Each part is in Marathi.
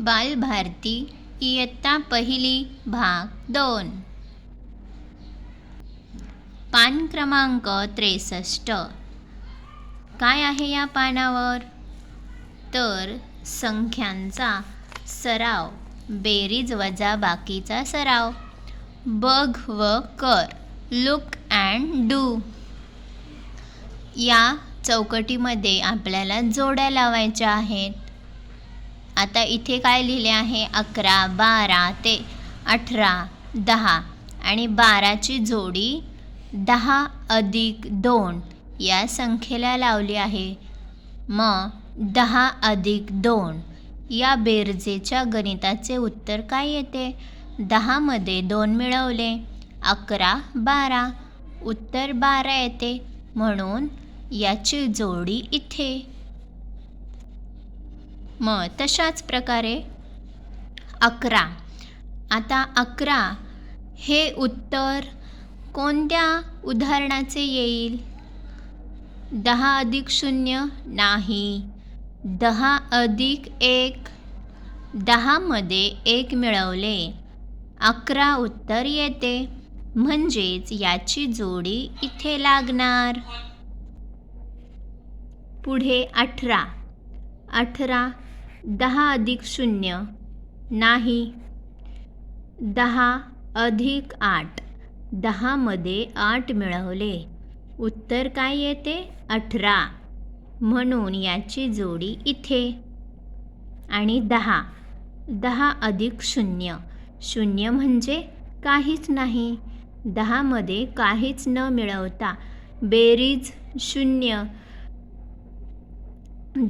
बालभारती इयत्ता पहिली भाग 2 पान क्रमांक 63. काय आहे या पानावर? तर संख्यांचा सराव, बेरीज वजा बाकीचा सराव. बघ व कर, लुक अँड डू. या चौकटीमध्ये आपल्याला जोड्या लावायच्या आहेत. आता इथे काय लिहिले आहे? 11, 12 ते 18, 10 आणि 12ची जोडी 10 अधिक 2 या संख्येला लावली आहे. मग 10 अधिक 2 या बेरजेच्या गणिताचे उत्तर काय येते? 10 मध्ये 2 मिळवले 11, 12, उत्तर 12 येते. म्हणून याची जोडी इथे. मग तशाच प्रकारे 11. आता 11 हे उत्तर कोणत्या उदाहरणाचे येईल? 10 अधिक 0 नाही. 10 अधिक 1, 10 मध्ये 1 मिळवले 11 उत्तर येते. म्हणजेच याची जोडी इथे लागणार. पुढे 18. 18 10 अधिक 0 नाही. 10 अधिक 8, 10 मध्ये 8 मिळवले उत्तर काय येते? 18. म्हणून याची जोडी इथे. आणि 10. 10 अधिक 0, 0 म्हणजे काहीच नाही. 10 मध्ये काहीच न मिळवता बेरीज 0.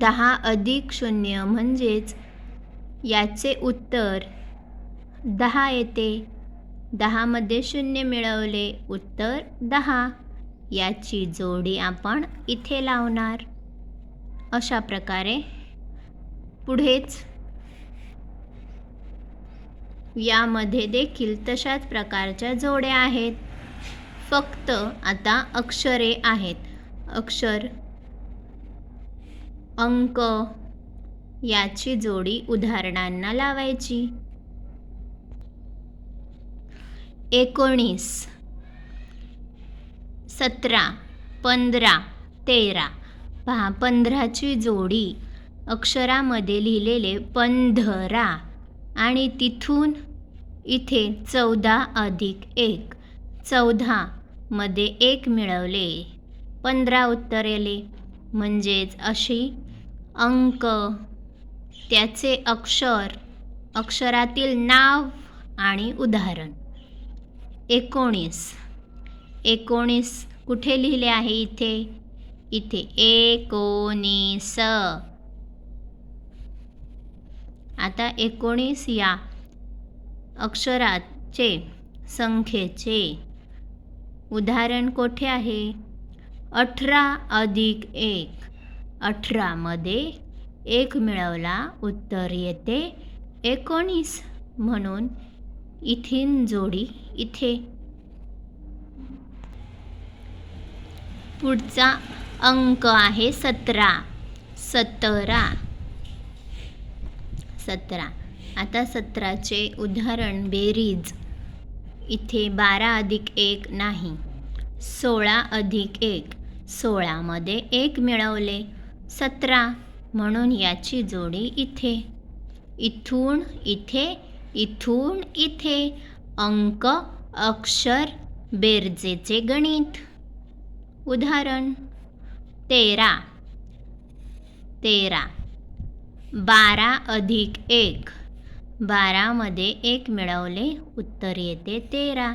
10 अधिक 0 म्हणजेच याचे उत्तर 10 येते. 10 मध्ये 0 मिळवले उत्तर 10. याची जोडी आपण इथे लावणार. अशा प्रकारे पुढेच यामध्ये देखील तशाच प्रकारच्या जोड्या आहेत. फक्त आता अक्षरे आहेत. अक्षर, अंक याची जोडी उदाहरणांना लावायची. 19, 17, 15, 13. पहा, 15ची जोडी अक्षरामध्ये लिहिलेले 15 आणि तिथून इथे 14 अधिक 1, 14 मध्ये 1 मिळवले 15 उत्तर येले. म्हणजेच अशी अंक, त्याचे अक्षर, अक्षरातील नाव आणि उदाहरण. 19. 19 कुठे लिहिले आहे? इथे. इथे 19. आता 19 या अक्षराचे, संख्येचे उदाहरण कोठे आहे? 18 अधिक 1, 18 मध्ये 1 मिळवला उत्तर येते 19. म्हणून इथीन जोडी इथे. पुढचा अंक आहे 17. 17. आता 17चे उदाहरण बेरीज. इथे 12 अधिक 1 नाही. 16 अधिक 1, 16 मध्ये 1 मिळवले 17. म्हणून याची जोडी इथे. इथून इथे, इथून इथे. अंक, अक्षर, बेरजेचे गणित. उदाहरण 13. 12 अधिक 1, 12 मध्ये 1 मिळवले उत्तर येते 13.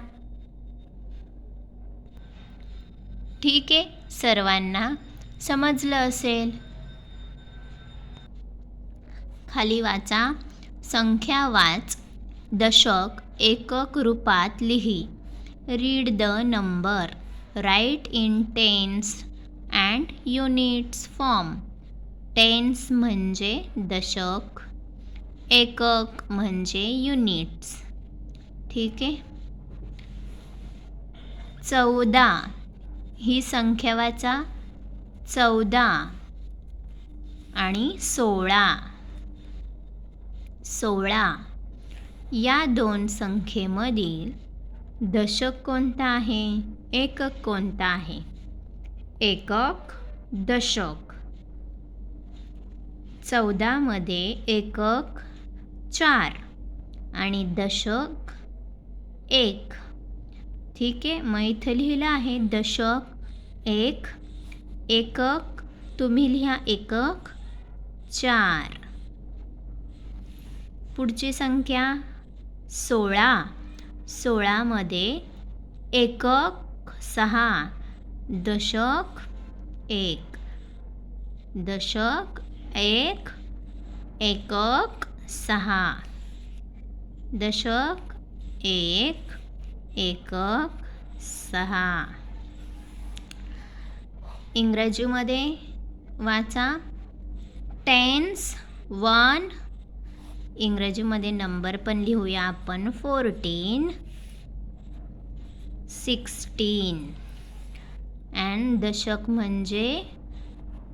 ठीक आहे, सर्वांना समजलं असेल. खाली वाचा. संख्या वाच, दशक एकक रूपात लिही. Read the number, write in tens and units form. Tens म्हणजे दशक, एकक म्हणजे युनिट्स. ठीक आहे. 14 ही संख्या वाचा. 14 आणि 16. 16. या दोन संख्येमधील दशक कोणता आहे? एकक कोणता आहे? एकक, दशक. 14 मध्ये एकक 4 आणि दशक 1. ठीक आहे, मग इथं लिहिलं आहे दशक 1, एकक तुम्ही लिहा एकक 4. पुढची संख्या 16. 16 मध्ये एकक 6, दशक 1. दशक 1, एकक 6. दशक 1, एकक 6. इंग्रजीमध्ये वाचा टेन्स 1. इंग्रजीमध्ये नंबर पण लिहूया आपण 14, 16. अँड दशक म्हणजे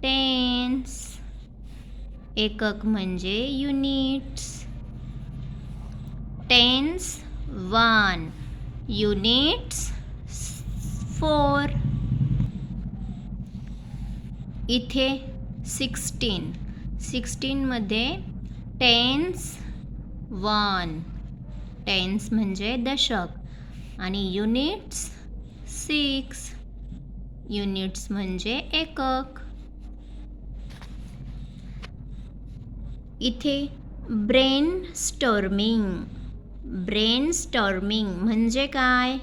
टेन्स, एकक म्हणजे युनिट्स. Tense 1, units 4. इथे 16 मध्ये टेन्स 1, टेन्स म्हणजे दशक आणि युनिट्स 6, युनिट्स म्हणजे एकक. इथे ब्रेनस्टॉर्मिंग म्हणजे काय?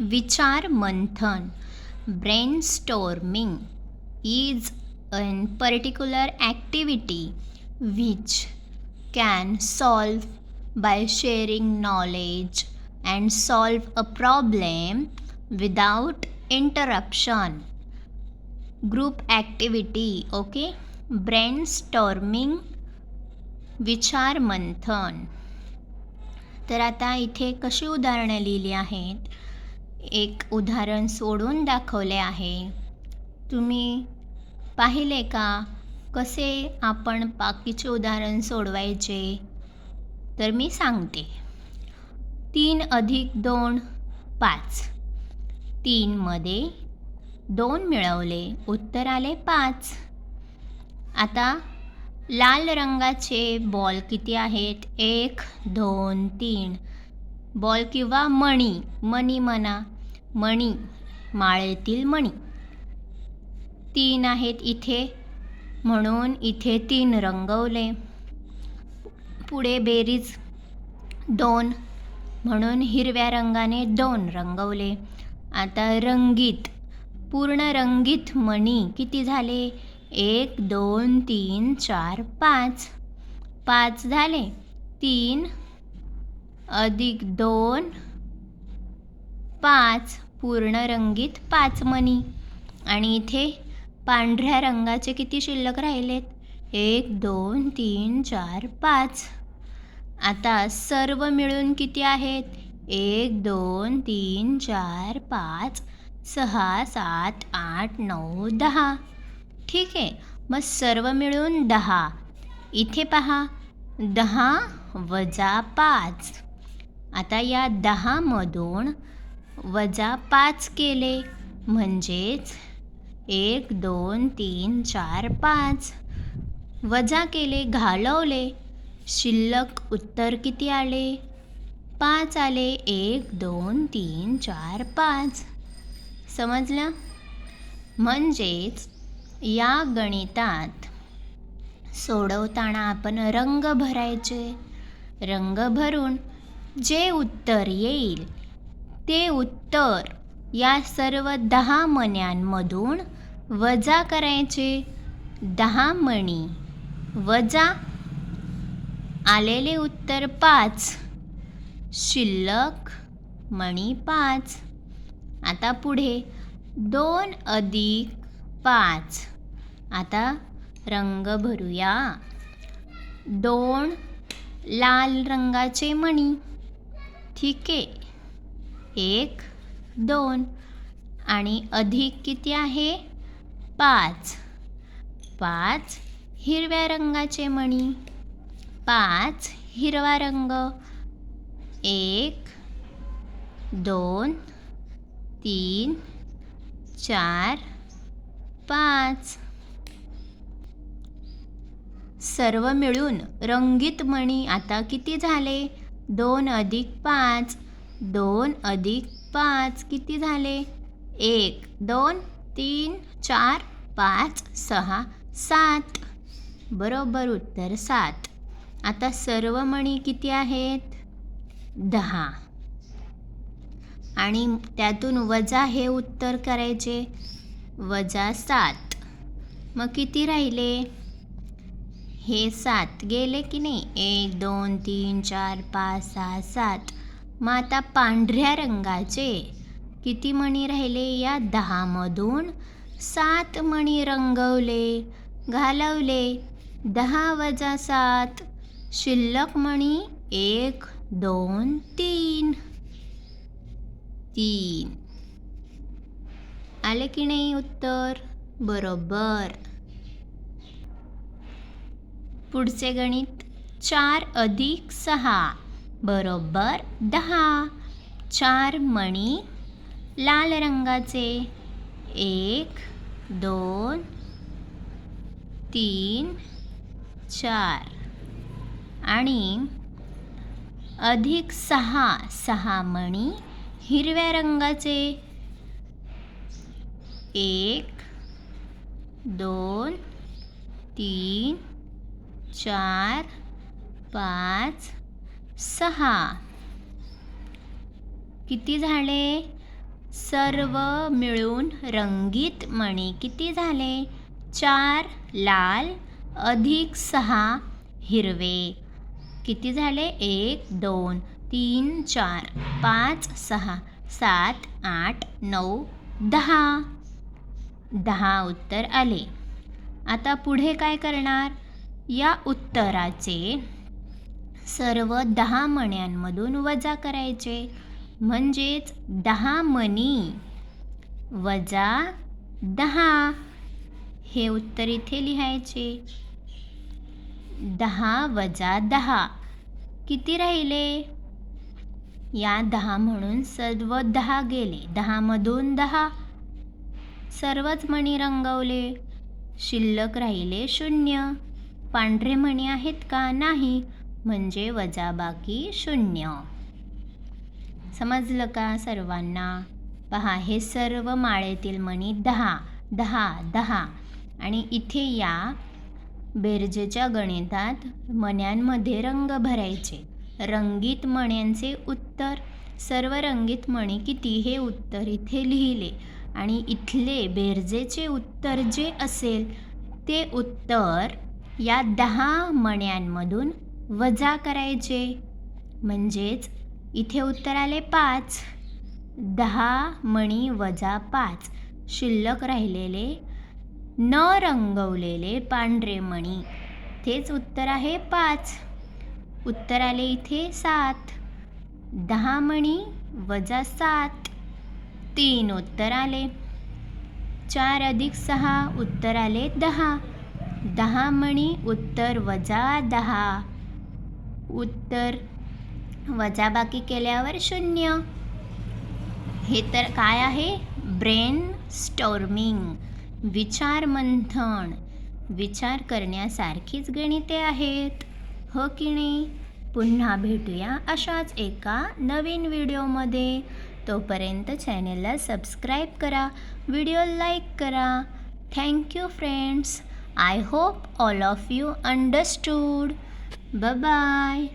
विचार मंथन. Brainstorming is a particular activity which can solve by sharing knowledge and solve a problem without interruption. Group activity, okay? Brainstorming, विचार मंथन. तर आता इथे कशी उदाहरणं लिहिली आहेत? एक उदाहरण सोडून दाखवले आहे. तुम्ही पाहिले का कसे आपण बाकीचे उदाहरण सोडवायचे? तर मी सांगते. 3 अधिक 2 5. 3 मध्ये 2 मिळवले, उत्तर आले 5. आता लाल रंगाचे बॉल किती आहेत? 1 2 3. बॉल किंवा मणी म्हणा, मणी, माळेतील मणी 3 आहेत इथे, म्हणून इथे 3 रंगवले. पुढे बेरीज 2, म्हणून हिरव्या रंगाने 2 रंगवले. आता रंगीत, पूर्ण रंगीत मणी किती झाले? 1 2 3 4 5. 5 झाले. 3 अधिक 2 5, पूर्ण रंगीत 5 मणी. आणि इथे पांढऱ्या रंगाचे किती शिल्लक राहिलेत? 1 2 3 4 5. आता सर्व मिळून किती आहेत? 1 2 3 4 5 6 7 8 9 10. ठीक आहे, मग सर्व मिळून 10. इथे पहा 10 वजा 5. आता या 10 मधून वजा 5 केले म्हणजेच 1 2 3 4 5. वजा केले, घालवले, शिल्लक उत्तर किती आले? 5 आले. 1 2 3 4 5. समजलं? म्हणजेच या गणितात सोडवताना आपण रंग भरायचे. रंग भरून जे उत्तर येईल ते उत्तर या सर्व 10 मण्यांमधून वजा करायचे. 10 मणी वजा आलेले उत्तर 5, शिल्लक मणी 5. आता पुढे 2 अधिक 5. आता रंग भरूया. 2 लाल रंगाचे मणी, ठीक आहे, 1 2 आणि अधिक किती आहे? 5. 5 हिरव्या रंगाचे मणी, 5 हिरवा रंग, 1 2 3 4 5. सर्व मिळून रंगीत मणी आता किती झाले? 2 अधिक 5. 2 अधिक 5 किती झाले? 1 2 3 4 5 6 7. बरोबर उत्तर 7. आता सर्व मणी किती आहेत? 10. आणि त्यातून वजा हे उत्तर करायचे. वजा 7. मग किती राहिले? हे 7 गेले की नाही? 1 2 3 4 5 6 7. मग आता पांढऱ्या रंगाचे किती मणी राहिले? या 10 मधून 7 मणी रंगवले, घालवले. 10 वजा 7 शिल्लक मणी 1 2 3. 3 आले की नाही उत्तर? बरोबर. पुढचे गणित 4 अधिक 6 बरोबर 10. 4 मणी लाल रंगाचे, 1 2 3 4 आणि अधिक 6 मणी हिरव्या रंगाचे, 1 2 3 4 5 6. किती झाले? सर्व मिळून रंगीत मणी किती झाले? 4 लाल अधिक 6 हिरवे. किती झाले? 1 2 3 4 5 6 7 8 9 10. 10 उत्तर आले. आता पुढे काय करणार? या उत्तराचे सर्व 10 मण्यांमधून वजा करायचे. म्हणजेच 10 मणी वजा 10. हे उत्तर इथे लिहायचे. 10 वजा 10 किती राहिले? या 10 म्हणून सर्व 10 गेले. 10 मधून 10 सर्वच मणी रंगवले. शिल्लक राहिले 0. पांढरे मणी आहेत का? नाही. म्हणजे वजाबाकी 0. समजलं का सर्वांना? पहा, हे सर्व माळेतील मणी 10 10 10. आणि इथे या बेरजेच्या गणितात मण्यांमध्ये रंग भरायचे. रंगीत मण्यांचे उत्तर, सर्व रंगीत मणी किती हे उत्तर इथे लिहिले. आणि इथले बेरजेचे उत्तर जे असेल ते उत्तर या 10 मण्यांमधून वजा करायचे. म्हणजेच इथे उत्तर आले 5. 10 मणी वजा 5 शिल्लक राहिलेले न रंगवलेले पांढरे मणी, तेच उत्तर आहे 5. उत्तर आले इथे 7. 10 मणी वजा 7 3 उत्तर आले. 4 अधिक 6 उत्तर आले 10. 10 मणी उत्तर वजा 10. उत्तर वजाबाकी केल्यावर 0. हे तर काय आहे? ब्रेन स्टॉर्मिंग, विचार मंथन. विचार करण्यासारखीच गणिते आहेत, हो की नाही? पुन्हा भेटूया अशाच एका नवीन व्हिडिओमध्ये. तोपर्यंत चॅनलला सबस्क्राईब करा, व्हिडिओ लाईक करा. Thank you friends. I hope all of you understood. Bye bye.